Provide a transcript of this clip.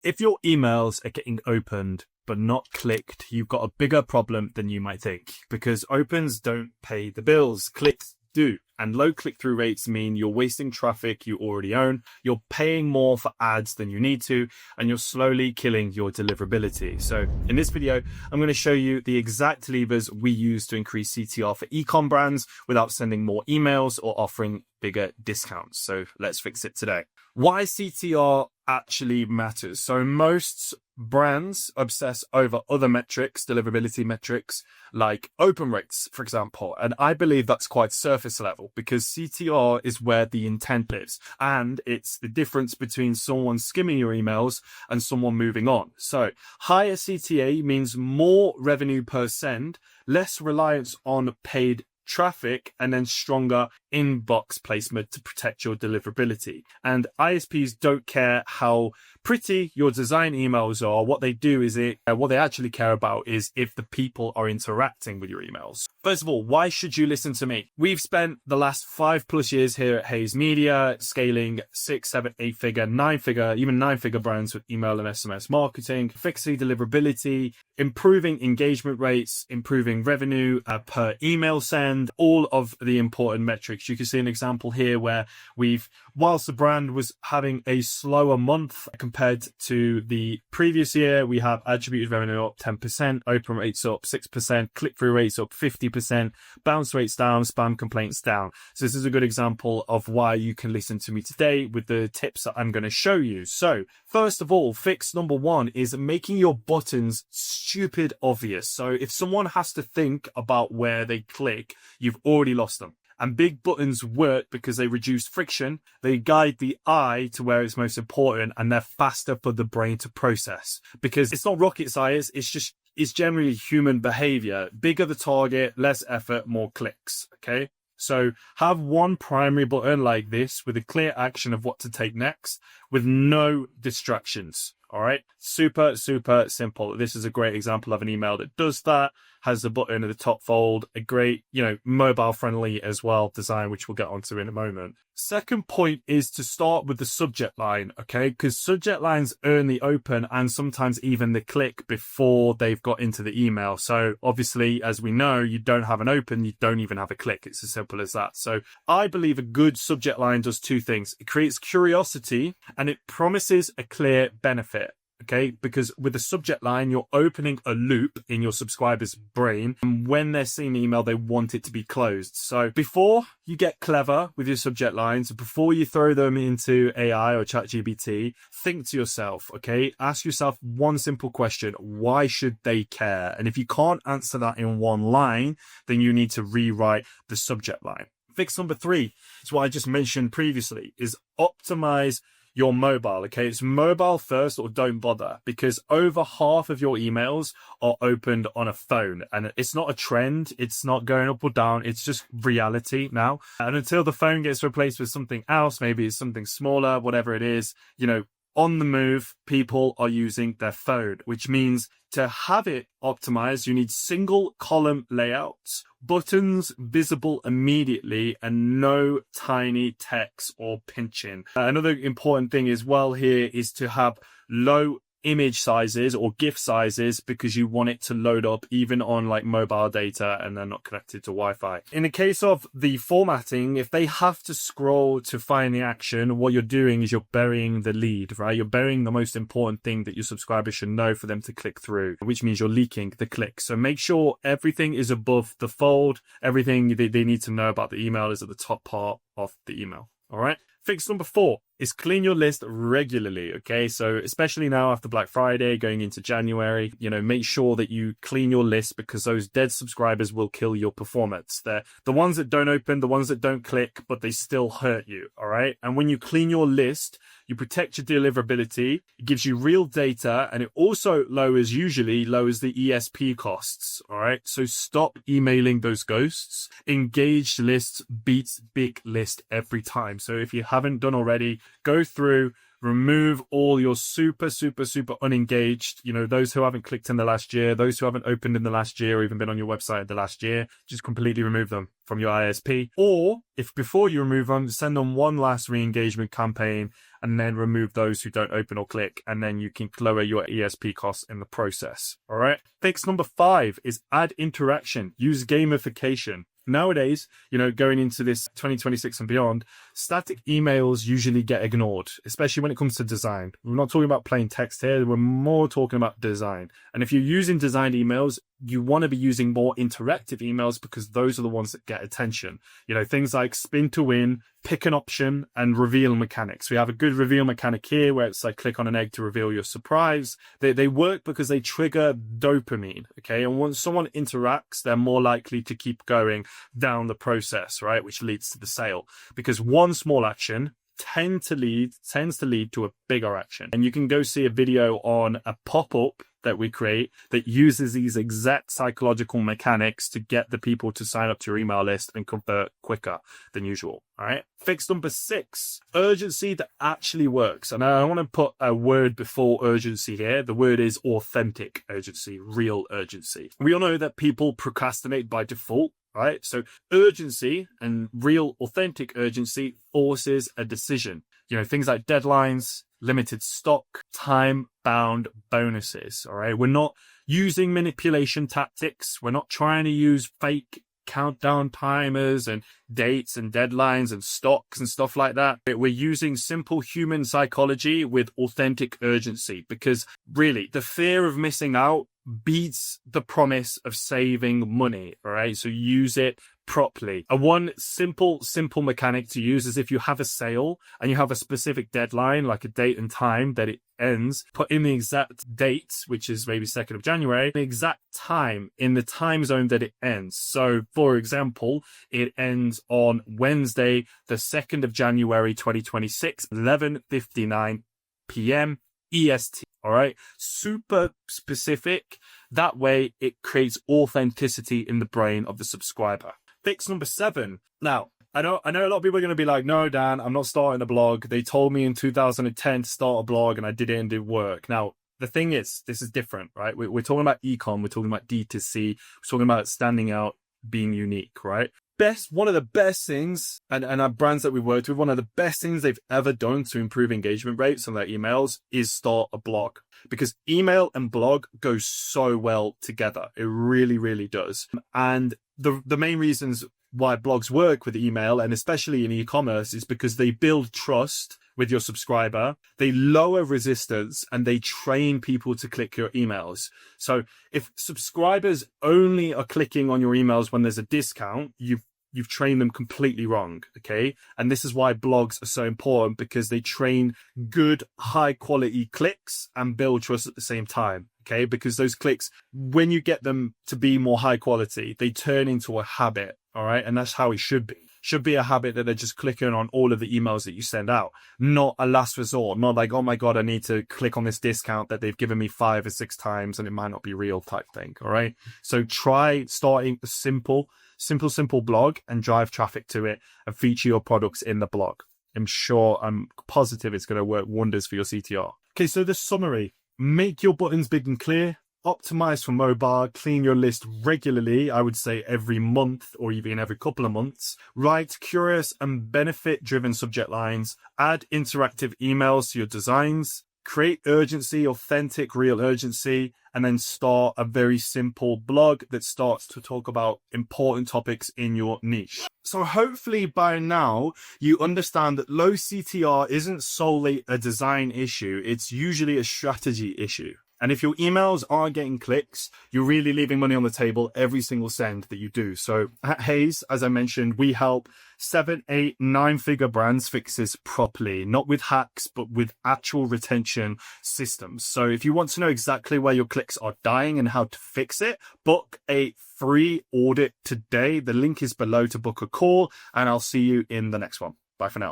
If your emails are getting opened but not clicked, you've got a bigger problem than you might think, because opens don't pay the bills, clicks do. And low click-through rates mean you're wasting traffic you already own, you're paying more for ads than you need to, and you're slowly killing your deliverability. So in this video, I'm going to show you the exact levers we use to increase CTR for e-com brands without sending more emails or offering bigger discounts. So let's fix it today. Why CTR actually matters. So most brands obsess over other metrics, deliverability metrics, like open rates, for example. And I believe that's quite surface level, because CTR is where the intent lives. And it's the difference between someone skimming your emails and someone moving on. So higher CTA means more revenue per send, less reliance on paid traffic, and then stronger inbox placement to protect your deliverability. And ISPs don't care how pretty your design emails are. What they do is what they actually care about is if the people are interacting with your emails. First of all, why should you listen to me? We've spent the last 5+ years here at Hayes Media scaling 6, 7, 8 figure, 9 figure, even 9 figure brands with email and SMS marketing, fixing deliverability, improving engagement rates, improving revenue per email send, all of the important metrics. You can see an example here where whilst the brand was having a slower month compared to the previous year, we have attributed revenue up 10%, open rates up 6%, click-through rates up 50%, bounce rates down, spam complaints down. So this is a good example of why you can listen to me today with the tips that I'm going to show you. So first of all, fix number one is making your buttons stupid obvious. So if someone has to think about where they click, you've already lost them. And big buttons work because they reduce friction, they guide the eye to where it's most important, and they're faster for the brain to process. Because it's not rocket science, it's generally human behavior. Bigger the target, less effort, more clicks, okay? So have one primary button like this with a clear action of what to take next with no distractions. All right. Super, super simple. This is a great example of an email that does that, has the button at the top fold, a great, mobile friendly as well design, which we'll get onto in a moment. Second point is to start with the subject line, okay? Because subject lines earn the open and sometimes even the click before they've got into the email. So obviously, as we know, you don't have an open, you don't even have a click. It's as simple as that. So I believe a good subject line does two things. It creates curiosity and it promises a clear benefit. Okay, because with the subject line, you're opening a loop in your subscriber's brain. And when they're seeing the email, they want it to be closed. So before you get clever with your subject lines, before you throw them into AI or ChatGPT, think to yourself, okay, ask yourself one simple question. Why should they care? And if you can't answer that in one line, then you need to rewrite the subject line. Fix number three is what I just mentioned previously, is optimize your mobile. Okay, it's mobile first or don't bother, because over half of your emails are opened on a phone, and it's not a trend, it's not going up or down, it's just reality now. And until the phone gets replaced with something else, maybe it's something smaller, whatever it is, on the move, people are using their phone, which means to have it optimized, you need single column layouts, buttons visible immediately, and no tiny text or pinching. Another important thing as well here is to have low image sizes or GIF sizes, because you want it to load up even on like mobile data and they're not connected to Wi-Fi. In the case of the formatting, if they have to scroll to find the action, what you're doing is you're burying the lead, right? You're burying the most important thing that your subscribers should know for them to click through, which means you're leaking the click. So make sure everything is above the fold. Everything they need to know about the email is at the top part of the email. All right. Fix number 4 is clean your list regularly, okay? So especially now after Black Friday, going into January, make sure that you clean your list, because those dead subscribers will kill your performance. They're the ones that don't open, the ones that don't click, but they still hurt you, all right? And when you clean your list, you protect your deliverability, it gives you real data, and it also usually lowers the ESP costs, all right? So stop emailing those ghosts. Engaged lists beats big list every time. So if you haven't done already, go through, remove all your super unengaged, those who haven't clicked in the last year, those who haven't opened in the last year or even been on your website in the last year, just completely remove them from your ISP. Or if before you remove them, send them one last re-engagement campaign and then remove those who don't open or click, and then you can lower your ESP costs in the process. All right. Fix number 5 is add interaction. Use gamification. Nowadays, going into this 2026 and beyond, static emails usually get ignored, especially when it comes to design. We're not talking about plain text here. We're more talking about design. And if you're using designed emails, you want to be using more interactive emails because those are the ones that get attention. Things like spin to win, pick an option, and reveal mechanics. We have a good reveal mechanic here where it's like click on an egg to reveal your surprise. They work because they trigger dopamine, okay? And once someone interacts, they're more likely to keep going down the process, right? Which leads to the sale. Because one small action tends to lead to a bigger action. And you can go see a video on a pop-up that we create that uses these exact psychological mechanics to get the people to sign up to your email list and convert quicker than usual. All right. Fix number 6, urgency that actually works. And I want to put a word before urgency here. The word is authentic urgency, real urgency. We all know that people procrastinate by default. Right. So urgency and real authentic urgency forces a decision. Things like deadlines, limited stock, time-bound bonuses. All right. We're not using manipulation tactics. We're not trying to use fake countdown timers and dates and deadlines and stocks and stuff like that. We're using simple human psychology with authentic urgency because really the fear of missing out beats the promise of saving money. All right. So use it properly. A one simple mechanic to use is if you have a sale and you have a specific deadline, like a date and time that it ends, put in the exact date, which is maybe 2nd of January, the exact time in the time zone that it ends. So for example, it ends on Wednesday, the 2nd of January, 2026, 11:59 p.m. EST. All right. Super specific. That way it creates authenticity in the brain of the subscriber. Fix number 7. Now, I know a lot of people are going to be like, no, Dan, I'm not starting a blog. They told me in 2010 to start a blog and I did it and it didn't work. Now, the thing is, this is different, right? We're talking about e-com. We're talking about D2C. We're talking about standing out, being unique, right? One of the best things, and our brands that we worked with, one of the best things they've ever done to improve engagement rates on their emails is start a blog. Because email and blog go so well together. It really, really does. And the main reasons why blogs work with email, and especially in e-commerce, is because they build trust with your subscriber, they lower resistance, and they train people to click your emails. So if subscribers only are clicking on your emails when there's a discount, you've trained them completely wrong, okay? And this is why blogs are so important, because they train good, high quality clicks and build trust at the same time, okay? Because those clicks, when you get them to be more high quality, they turn into a habit, all right? And that's how it should be. Should be a habit that they're just clicking on all of the emails that you send out, not a last resort, not like, oh my God, I need to click on this discount that they've given me 5 or 6 times and it might not be real type thing, all right? So try starting a simple blog and drive traffic to it and feature your products in the blog. I'm positive it's going to work wonders for your CTR. Okay, so the summary: make your buttons big and clear, optimize for mobile, clean your list regularly, I would say every month or even every couple of months, write curious and benefit driven subject lines, add interactive emails to your designs, create urgency, authentic, real urgency, and then start a very simple blog that starts to talk about important topics in your niche. So hopefully by now you understand that low CTR isn't solely a design issue. It's usually a strategy issue. And if your emails aren't getting clicks, you're really leaving money on the table every single send that you do. So at Hayes, as I mentioned, we help 7, 8, 9-figure brands fix this properly, not with hacks, but with actual retention systems. So if you want to know exactly where your clicks are dying and how to fix it, book a free audit today. The link is below to book a call, and I'll see you in the next one. Bye for now.